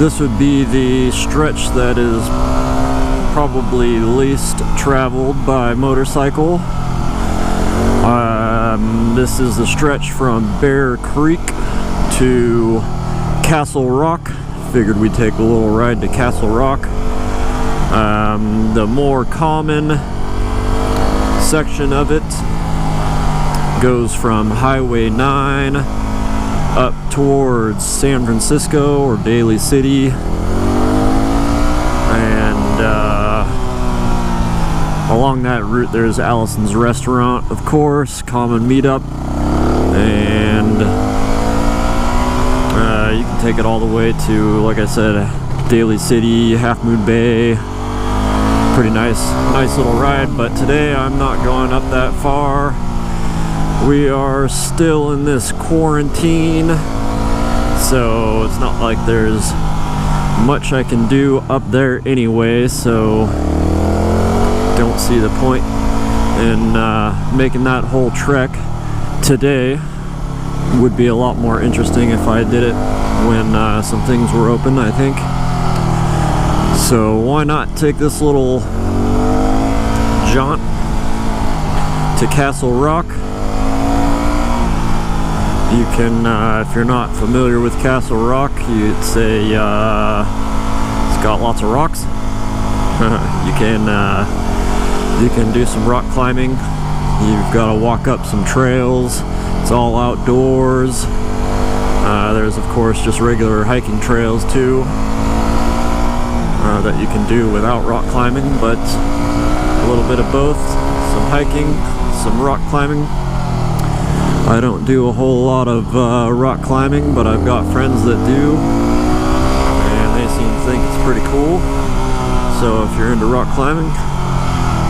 This would be the stretch that is probably least traveled by motorcycle. This is the stretch from Bear Creek to Castle Rock. Figured we'd take a little ride to Castle Rock. The more common section of it goes from Highway 9 up towards San Francisco or Daly City, and along that route there's Allison's Restaurant, of course, common meetup, and you can take it all the way to, like I said, Daly City, Half Moon Bay. Pretty nice little ride, but today I'm not going up that far. We are still in this quarantine, so it's not like there's much I can do up there anyway, so don't see the point in making that whole trek today. Would be a lot more interesting if I did it when some things were open, I think. So why not take this little jaunt to Castle Rock. You can, if you're not familiar with Castle Rock, you'd say it's got lots of rocks. You can do some rock climbing. You've got to walk up some trails. It's all outdoors. There's of course just regular hiking trails too that you can do without rock climbing, but a little bit of both. Some hiking, some rock climbing. I don't do a whole lot of rock climbing, but I've got friends that do, and they seem to think it's pretty cool. So if you're into rock climbing,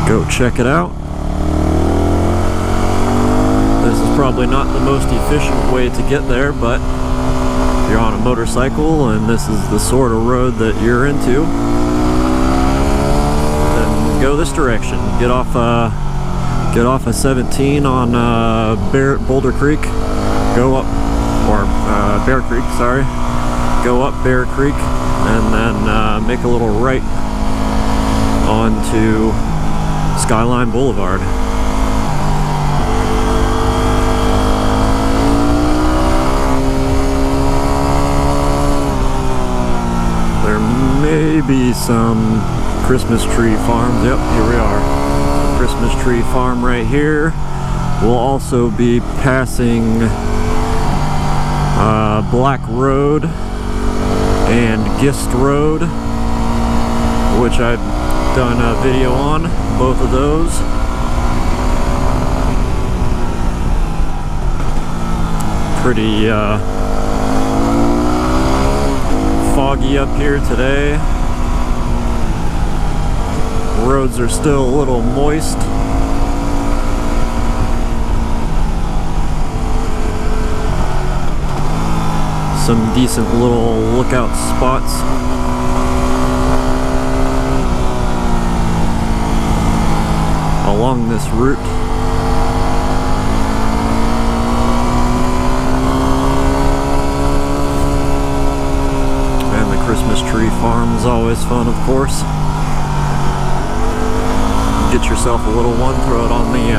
go check it out. This is probably not the most efficient way to get there, but if you're on a motorcycle and this is the sort of road that you're into, then go this direction. Get off a 17 on Boulder Creek, go up, or Bear Creek, sorry. Go up Bear Creek and then make a little right onto Skyline Blvd. There may be some Christmas tree farms. Yep, here we are. Christmas tree farm right here. We'll also be passing Black Road and Gist Road, which I've done a video on, both of those. Pretty foggy up here today. Roads are still a little moist. Some decent little lookout spots. Along this route. And the Christmas tree farm is always fun, of course. Get yourself a little one, throw it on the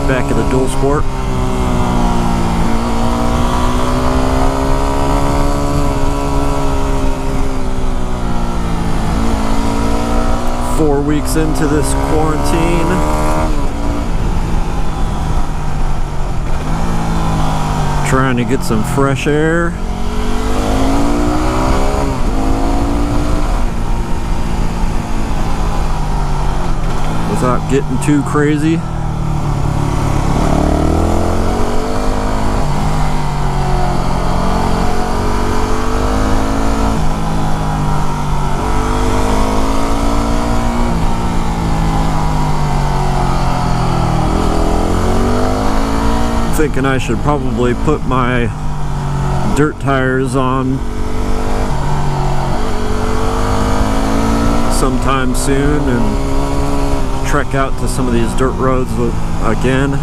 back of the dual sport. Four weeks into this quarantine. Trying to get some fresh air. Without getting too crazy. Thinking I should probably put my dirt tires on sometime soon and trek out to some of these dirt roads again.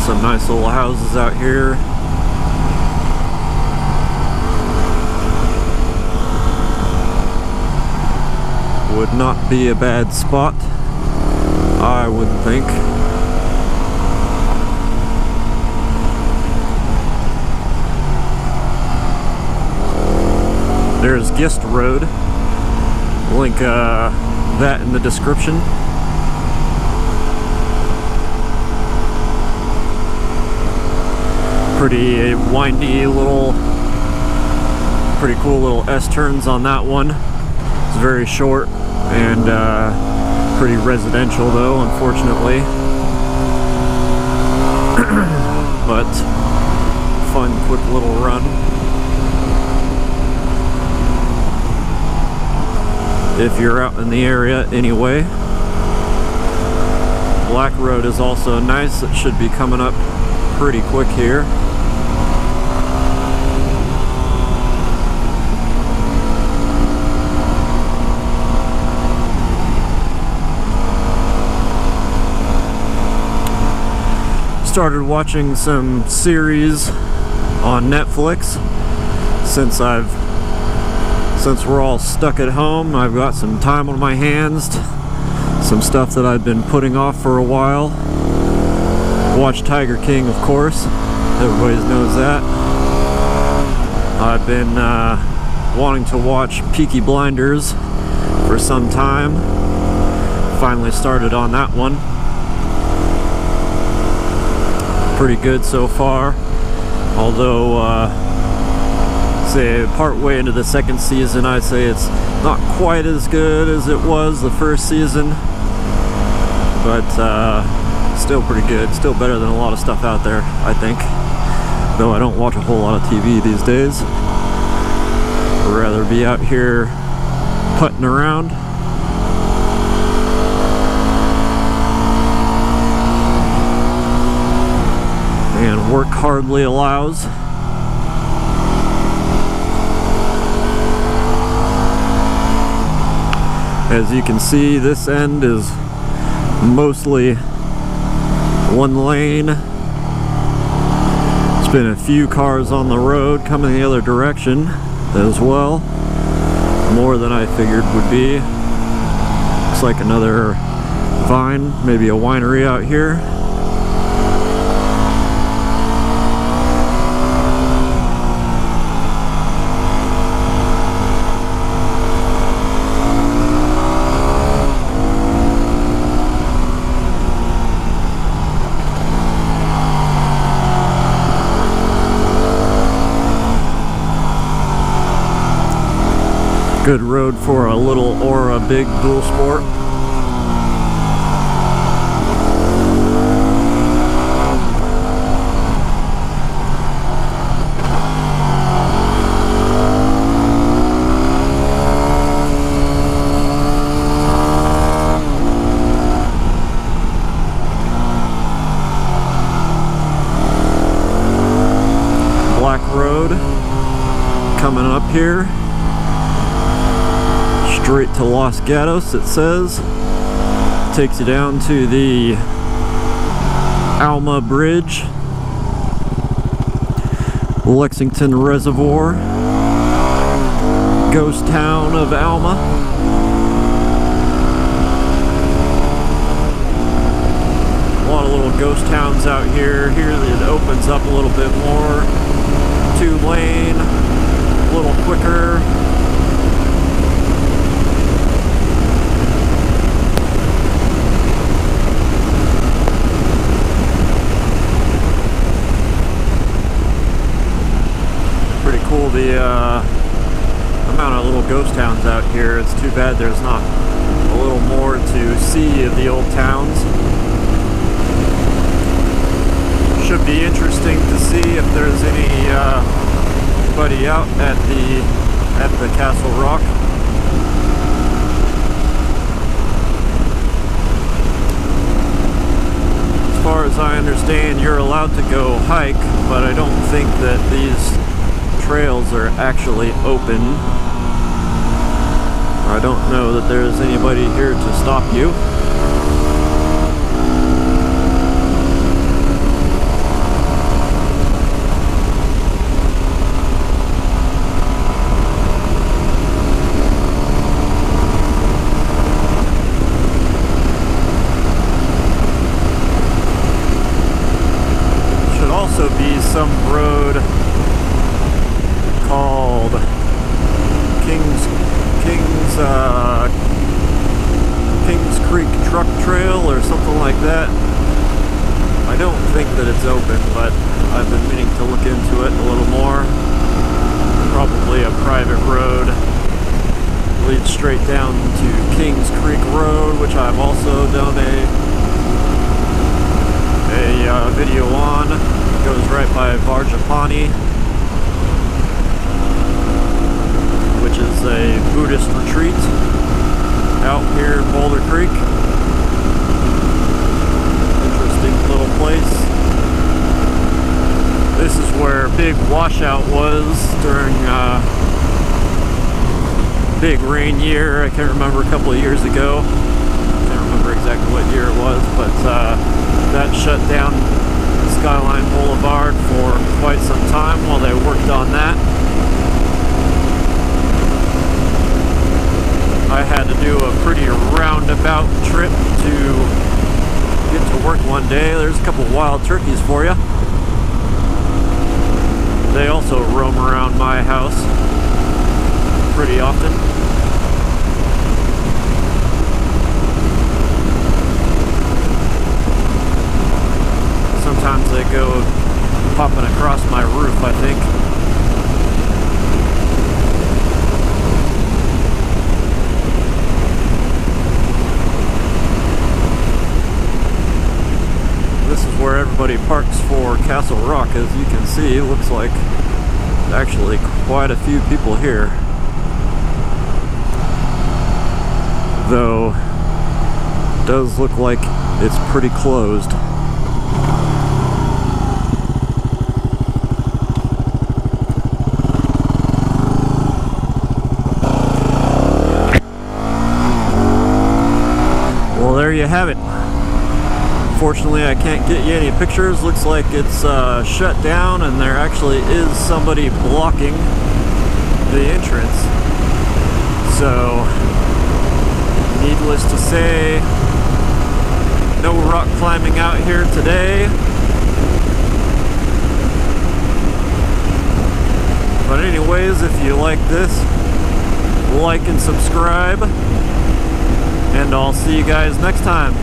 Some Some nice little houses out here. Would not be a bad spot, I would think. There's Gist Road. Link that in the description. Pretty windy little, pretty cool little S-turns on that one. It's very short and pretty residential though, unfortunately. But fun, quick little run. If you're out in the area anyway. Black Road is also nice. It should be coming up pretty quick here. Started watching some series on Netflix since we're all stuck at home. I've got some time on my hands, some stuff that I've been putting off for a while. Watch Tiger King, of course. Everybody knows that. I've been wanting to watch Peaky Blinders for some time. Finally started on that one. Pretty good so far, although say part way into the second season, I'd say it's not quite as good as it was the first season, but still pretty good, still better than a lot of stuff out there, I think, though I don't watch a whole lot of TV these days. I'd rather be out here putting around. And work hardly allows. As you can see, this end is mostly one lane. There's been a few cars on the road coming the other direction as well. More than I figured would be. Looks like another vine, maybe a winery out here. Good road for a little or a big dual sport. Black Road coming up here. Straight to Los Gatos, it says. Takes you down to the Alma Bridge, Lexington Reservoir, ghost town of Alma. A lot of little ghost towns out here. Here it opens up a little bit more. 2-lane, a little quicker. Cool, the amount of little ghost towns out here. It's too bad there's not a little more to see of the old towns. Should be interesting to see if there's anybody out at the Castle Rock. As far as I understand, you're allowed to go hike, but I don't think that these trails are actually open. I don't know that there's anybody here to stop you. called Kings Creek Truck Trail or something like that. I don't think that it's open, but I've been meaning to look into it a little more. Probably a private road. Leads straight down to Kings Creek Road, which I've also done a video on. It goes right by Varjapani, which is a Buddhist retreat out here in Boulder Creek. Interesting little place. This is where big washout was during big rain year. I can't remember, a couple of years ago. Can't remember exactly what year it was, but that shut down Skyline Blvd for quite some time while they worked on that. I had to do a pretty roundabout trip to get to work one day. There's a couple wild turkeys for you. They also roam around my house pretty often. Sometimes they go popping across my roof, I think. This is where everybody parks for Castle Rock. As you can see, it looks like actually quite a few people here. Though, it does look like it's pretty closed. Well, there you have it. Unfortunately, I can't get you any pictures. Looks like it's shut down, and there actually is somebody blocking the entrance. So, needless to say, no rock climbing out here today. But anyways, if you like this, like and subscribe, and I'll see you guys next time.